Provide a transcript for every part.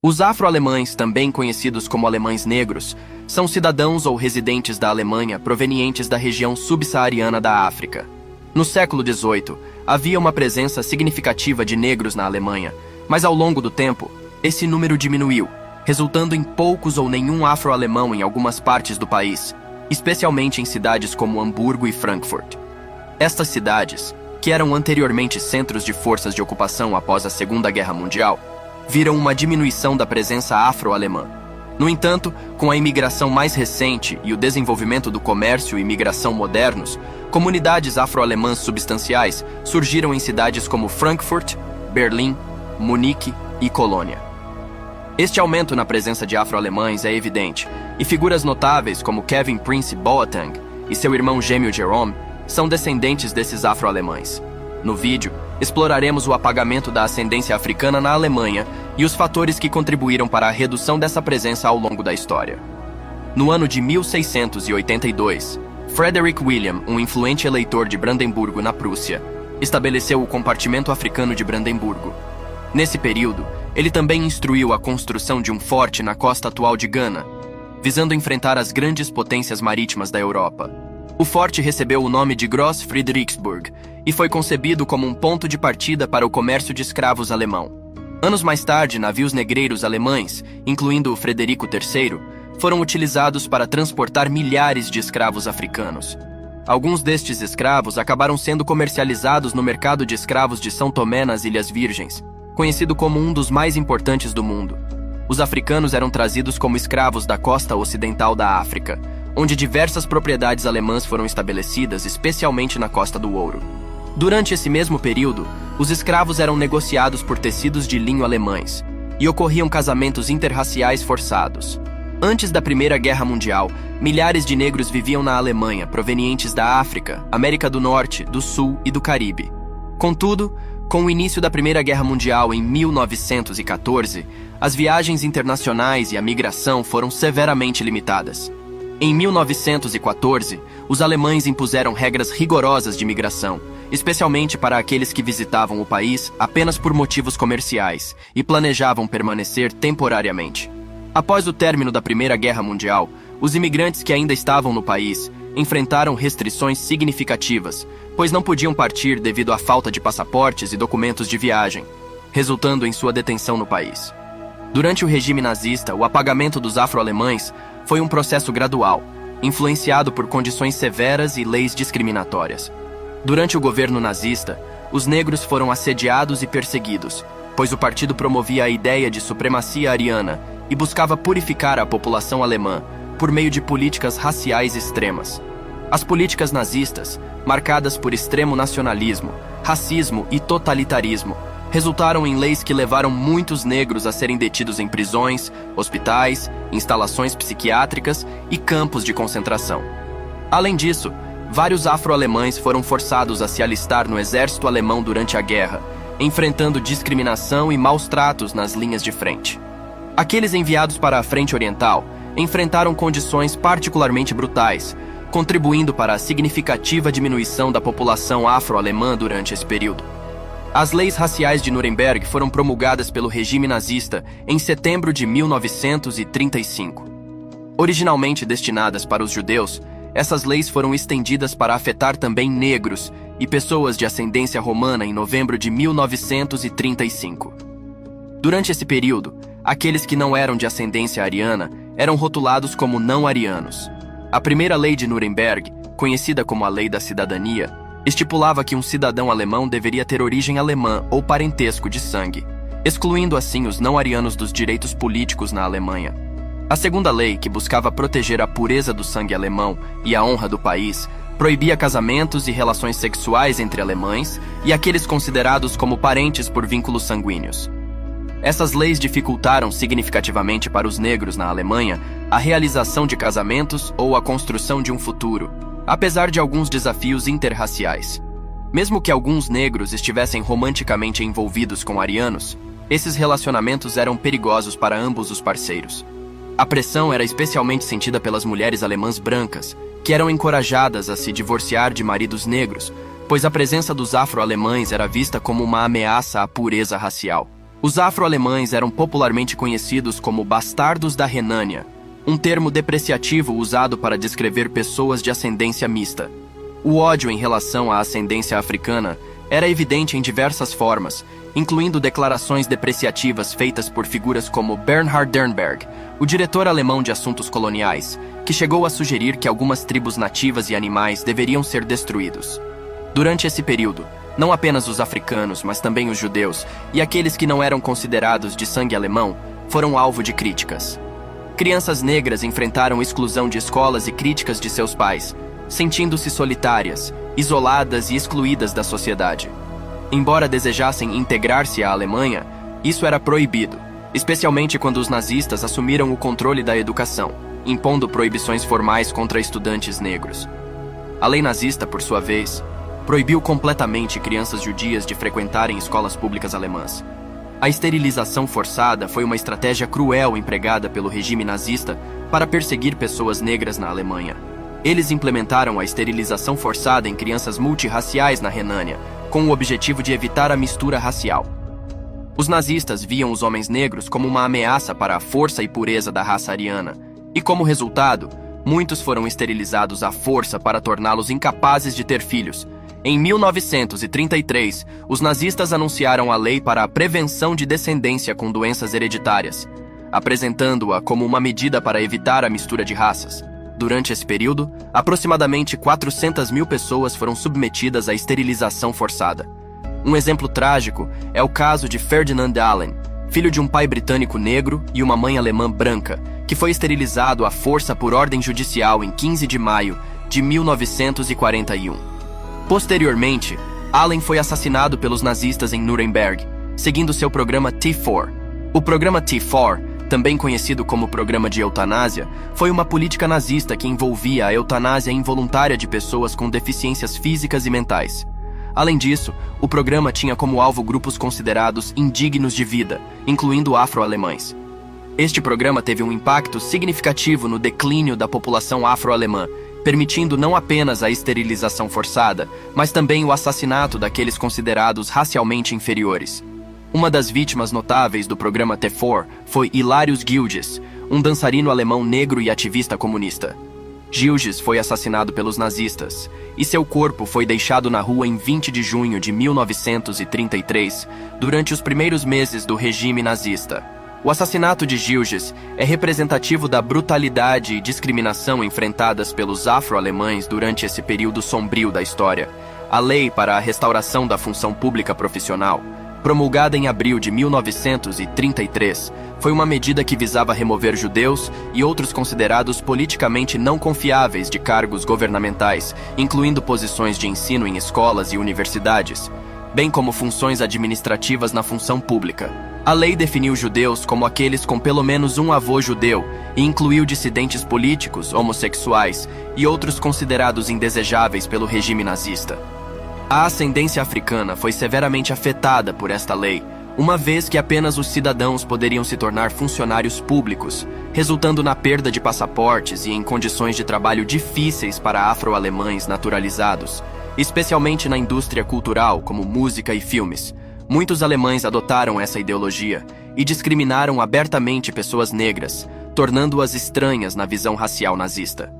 Os afro-alemães, também conhecidos como alemães negros, são cidadãos ou residentes da Alemanha provenientes da região subsaariana da África. No século XVIII, havia uma presença significativa de negros na Alemanha, mas ao longo do tempo, esse número diminuiu, resultando em poucos ou nenhum afro-alemão em algumas partes do país, especialmente em cidades como Hamburgo e Frankfurt. Estas cidades, que eram anteriormente centros de forças de ocupação após a Segunda Guerra Mundial, viram uma diminuição da presença afro-alemã. No entanto, com a imigração mais recente e o desenvolvimento do comércio e migração modernos, comunidades afro-alemãs substanciais surgiram em cidades como Frankfurt, Berlim, Munique e Colônia. Este aumento na presença de afro-alemães é evidente, e figuras notáveis como Kevin Prince Boateng e seu irmão gêmeo Jerome são descendentes desses afro-alemães. No vídeo, exploraremos o apagamento da ascendência africana na Alemanha e os fatores que contribuíram para a redução dessa presença ao longo da história. No ano de 1682, Frederick William, um influente eleitor de Brandemburgo, na Prússia, estabeleceu o compartimento africano de Brandemburgo. Nesse período, ele também instruiu a construção de um forte na costa atual de Gana, visando enfrentar as grandes potências marítimas da Europa. O forte recebeu o nome de Gross Friedrichsburg e foi concebido como um ponto de partida para o comércio de escravos alemão. Anos mais tarde, navios negreiros alemães, incluindo o Frederico III, foram utilizados para transportar milhares de escravos africanos. Alguns destes escravos acabaram sendo comercializados no mercado de escravos de São Tomé nas Ilhas Virgens, conhecido como um dos mais importantes do mundo. Os africanos eram trazidos como escravos da costa ocidental da África, onde diversas propriedades alemãs foram estabelecidas, especialmente na Costa do Ouro. Durante esse mesmo período, os escravos eram negociados por tecidos de linho alemães, e ocorriam casamentos interraciais forçados. Antes da Primeira Guerra Mundial, milhares de negros viviam na Alemanha, provenientes da África, América do Norte, do Sul e do Caribe. Contudo, com o início da Primeira Guerra Mundial em 1914, as viagens internacionais e a migração foram severamente limitadas. Em 1914, os alemães impuseram regras rigorosas de migração, especialmente para aqueles que visitavam o país apenas por motivos comerciais e planejavam permanecer temporariamente. Após o término da Primeira Guerra Mundial, os imigrantes que ainda estavam no país enfrentaram restrições significativas, pois não podiam partir devido à falta de passaportes e documentos de viagem, resultando em sua detenção no país. Durante o regime nazista, o apagamento dos afro-alemães foi um processo gradual, influenciado por condições severas e leis discriminatórias. Durante o governo nazista, os negros foram assediados e perseguidos, pois o partido promovia a ideia de supremacia ariana e buscava purificar a população alemã por meio de políticas raciais extremas. As políticas nazistas, marcadas por extremo nacionalismo, racismo e totalitarismo, resultaram em leis que levaram muitos negros a serem detidos em prisões, hospitais, instalações psiquiátricas e campos de concentração. Além disso, vários afro-alemães foram forçados a se alistar no exército alemão durante a guerra, enfrentando discriminação e maus tratos nas linhas de frente. Aqueles enviados para a frente oriental enfrentaram condições particularmente brutais, contribuindo para a significativa diminuição da população afro-alemã durante esse período. As leis raciais de Nuremberg foram promulgadas pelo regime nazista em setembro de 1935. Originalmente destinadas para os judeus, essas leis foram estendidas para afetar também negros e pessoas de ascendência romana em novembro de 1935. Durante esse período, aqueles que não eram de ascendência ariana eram rotulados como não-arianos. A primeira lei de Nuremberg, conhecida como a Lei da Cidadania, estipulava que um cidadão alemão deveria ter origem alemã ou parentesco de sangue, excluindo assim os não-arianos dos direitos políticos na Alemanha. A segunda lei, que buscava proteger a pureza do sangue alemão e a honra do país, proibia casamentos e relações sexuais entre alemães e aqueles considerados como parentes por vínculos sanguíneos. Essas leis dificultaram significativamente para os negros na Alemanha a realização de casamentos ou a construção de um futuro, apesar de alguns desafios interraciais. Mesmo que alguns negros estivessem romanticamente envolvidos com arianos, esses relacionamentos eram perigosos para ambos os parceiros. A pressão era especialmente sentida pelas mulheres alemãs brancas, que eram encorajadas a se divorciar de maridos negros, pois a presença dos afro-alemães era vista como uma ameaça à pureza racial. Os afro-alemães eram popularmente conhecidos como bastardos da Renânia, um termo depreciativo usado para descrever pessoas de ascendência mista. O ódio em relação à ascendência africana era evidente em diversas formas, incluindo declarações depreciativas feitas por figuras como Bernhard Dernberg, o diretor alemão de assuntos coloniais, que chegou a sugerir que algumas tribos nativas e animais deveriam ser destruídos. Durante esse período, não apenas os africanos, mas também os judeus e aqueles que não eram considerados de sangue alemão foram alvo de críticas. Crianças negras enfrentaram exclusão de escolas e críticas de seus pais, sentindo-se solitárias, isoladas e excluídas da sociedade. Embora desejassem integrar-se à Alemanha, isso era proibido, especialmente quando os nazistas assumiram o controle da educação, impondo proibições formais contra estudantes negros. A lei nazista, por sua vez, proibiu completamente crianças judias de frequentarem escolas públicas alemãs. A esterilização forçada foi uma estratégia cruel empregada pelo regime nazista para perseguir pessoas negras na Alemanha. Eles implementaram a esterilização forçada em crianças multirraciais na Renânia, com o objetivo de evitar a mistura racial. Os nazistas viam os homens negros como uma ameaça para a força e pureza da raça ariana, e como resultado, muitos foram esterilizados à força para torná-los incapazes de ter filhos. Em 1933, os nazistas anunciaram a Lei para a Prevenção de Descendência com Doenças Hereditárias, apresentando-a como uma medida para evitar a mistura de raças. Durante esse período, aproximadamente 400 mil pessoas foram submetidas à esterilização forçada. Um exemplo trágico é o caso de Ferdinand Allen, filho de um pai britânico negro e uma mãe alemã branca, que foi esterilizado à força por ordem judicial em 15 de maio de 1941. Posteriormente, Allen foi assassinado pelos nazistas em Nuremberg, seguindo seu programa T4. O programa T4, também conhecido como Programa de Eutanásia, foi uma política nazista que envolvia a eutanásia involuntária de pessoas com deficiências físicas e mentais. Além disso, o programa tinha como alvo grupos considerados indignos de vida, incluindo afro-alemães. Este programa teve um impacto significativo no declínio da população afro-alemã, permitindo não apenas a esterilização forçada, mas também o assassinato daqueles considerados racialmente inferiores. Uma das vítimas notáveis do programa T4 foi Hilarius Gilges, um dançarino alemão negro e ativista comunista. Gilges foi assassinado pelos nazistas, e seu corpo foi deixado na rua em 20 de junho de 1933, durante os primeiros meses do regime nazista. O assassinato de Gilges é representativo da brutalidade e discriminação enfrentadas pelos afro-alemães durante esse período sombrio da história. A Lei para a Restauração da Função Pública Profissional, promulgada em abril de 1933, foi uma medida que visava remover judeus e outros considerados politicamente não confiáveis de cargos governamentais, incluindo posições de ensino em escolas e universidades, bem como funções administrativas na função pública. A lei definiu judeus como aqueles com pelo menos um avô judeu e incluiu dissidentes políticos, homossexuais e outros considerados indesejáveis pelo regime nazista. A ascendência africana foi severamente afetada por esta lei, uma vez que apenas os cidadãos poderiam se tornar funcionários públicos, resultando na perda de passaportes e em condições de trabalho difíceis para afro-alemães naturalizados, especialmente na indústria cultural como música e filmes. Muitos alemães adotaram essa ideologia e discriminaram abertamente pessoas negras, tornando-as estranhas na visão racial nazista.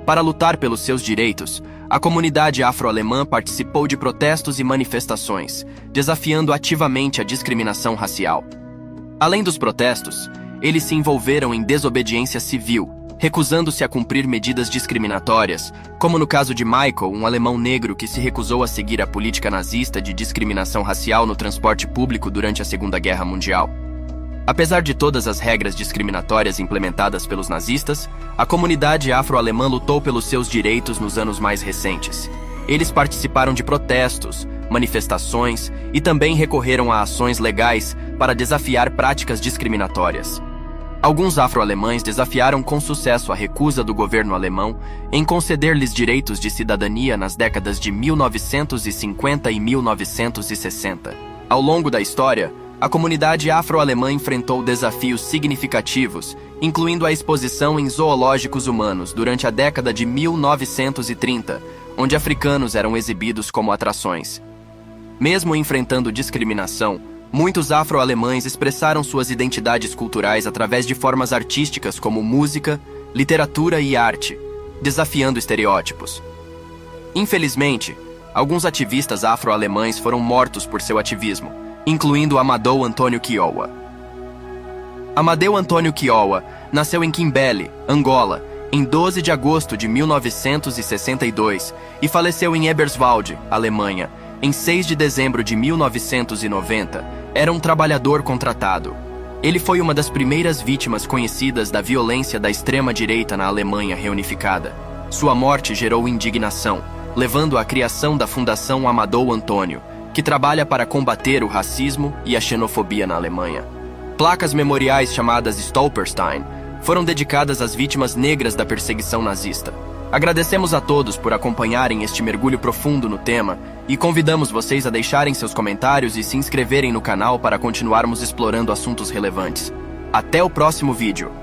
Para lutar pelos seus direitos, a comunidade afro-alemã participou de protestos e manifestações, desafiando ativamente a discriminação racial. Além dos protestos, eles se envolveram em desobediência civil, recusando-se a cumprir medidas discriminatórias, como no caso de Michael, um alemão negro que se recusou a seguir a política nazista de discriminação racial no transporte público durante a Segunda Guerra Mundial. Apesar de todas as regras discriminatórias implementadas pelos nazistas, a comunidade afro-alemã lutou pelos seus direitos nos anos mais recentes. Eles participaram de protestos, manifestações e também recorreram a ações legais para desafiar práticas discriminatórias. Alguns afro-alemães desafiaram com sucesso a recusa do governo alemão em conceder-lhes direitos de cidadania nas décadas de 1950 e 1960. Ao longo da história, a comunidade afro-alemã enfrentou desafios significativos, incluindo a exposição em zoológicos humanos durante a década de 1930, onde africanos eram exibidos como atrações. Mesmo enfrentando discriminação, Muitos afro-alemães expressaram suas identidades culturais através de formas artísticas como música, literatura e arte, desafiando estereótipos. Infelizmente, alguns ativistas afro-alemães foram mortos por seu ativismo, incluindo Amadou Antônio Kiowa. Amadeu Antônio Kiowa nasceu em Quimbele, Angola, em 12 de agosto de 1962 e faleceu em Eberswalde, Alemanha, em 6 de dezembro de 1990. Era um trabalhador contratado. Ele foi uma das primeiras vítimas conhecidas da violência da extrema-direita na Alemanha reunificada. Sua morte gerou indignação, levando à criação da Fundação Amadou Antônio, que trabalha para combater o racismo e a xenofobia na Alemanha. Placas memoriais chamadas Stolperstein foram dedicadas às vítimas negras da perseguição nazista. Agradecemos a todos por acompanharem este mergulho profundo no tema e convidamos vocês a deixarem seus comentários e se inscreverem no canal para continuarmos explorando assuntos relevantes. Até o próximo vídeo!